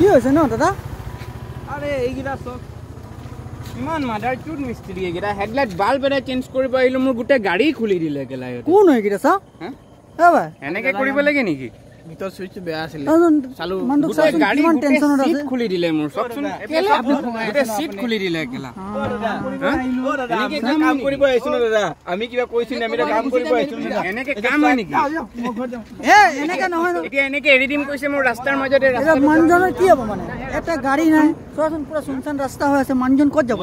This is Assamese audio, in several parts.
কি হৈছে ন দাদা? আৰে এইগিলা সব ইমান মাদাৰ চুট মিস্ত্ৰি এইগিলা হেডলাইট বাল্ব এটা চেঞ্জ কৰিব আহিলো মোৰ গোটে গাড়ী খুলি দিলে কেলাই কোন হয় কিটা সা? হ্যাঁ ভাই এনেকে কৰিব লাগে নেকি? ভিতর সুইচ বেয়া আছিল চালু গোটে গাড়ী গোটে সিট খুলি দিলে মোৰ সবচোন কেলে গোটে সিট খুলি দিলে কেলা এনেকে কাম কৰিব আহিছো না দাদা আমি কিবা কৈছো না আমি কাম কৰিব আহিছো এনেকে কাম হয় নেকি এনেকে নহয় এতিয়া এনেকে এডিটিং কৈছে মোৰ ৰাস্তাৰ মাজতে এটা মানজনৰ কি হ'ব মানে এটা গাড়ী নাই চোৱাচোন পুৰা সুনসান ৰাস্তা হৈ আছে মানজন ক'ত যাব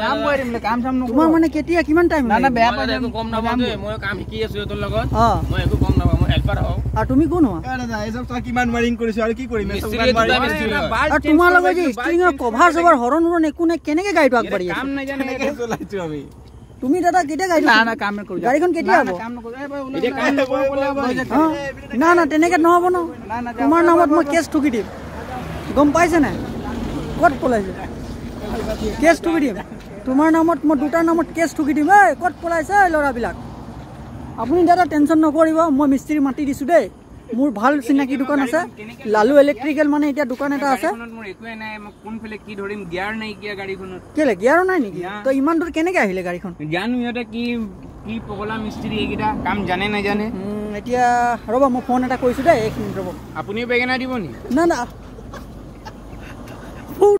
কাম কৰিম কাম চাম নকৰো তোমাৰ মানে কেতিয়া কিমান টাইম না না বেয়া পাই একো কম নাপাম মই কাম শিকি আছো তোৰ লগত মই একো কম নাপাম মই হেল্পাৰ হও আৰু তুমি কোন হয় দাদা এই সব তো কিমান ওয়াৰিং কৰিছো আৰু কি কৰিম আৰু তোমাৰ লগত যে ষ্ট্ৰিঙৰ কভাৰ সবৰ হৰণ হৰণ একো নাই কেনেকে গাড়ীটো আগবাঢ়ি আছে কাম নাই জানে চলাইছো আমি তুমি দাদা কেতিয়া গাড়ী না না কাম নকৰো গাড়ীখন কেতিয়া হ'ব কাম নকৰো এতিয়া কাম নকৰিব না না তেনেকে নহ'ব ন তোমাৰ নামত মই কেছ ঠুকি দিম গম পাইছে নাই ক'ত পলাইছে কেছ ঠুকি দিম তোমাৰ নামত মই দুটাৰ নামত কেছ ঠুকি দিম এই ক'ত পলাইছে ল'ৰাবিলাক আপুনি দাদা টেনশ্যন নকৰিব মই মিস্ত্ৰী মাতি দিছোঁ দেই মোৰ ভাল চিনাকি দোকান আছে লালু ইলেক্ট্ৰিকেল মানে এতিয়া দোকান এটা আছে মোৰ একোই নাই মই কোনফালে কি ধৰিম গিয়াৰ নাই কিয়া গাড়ীখনত কেলে গিয়াৰো নাই নেকি তো ইমান দূৰ কেনেকে আহিলে গাড়ীখন জানো ইহঁতে কি কি পগলা মিস্ত্ৰী এইকেইটা কাম জানে নাজানে এতিয়া ৰ'ব মই ফোন এটা কৰিছোঁ দেই 1 মিনিট ৰ'ব আপুনিও বেগেনা দিব নি না না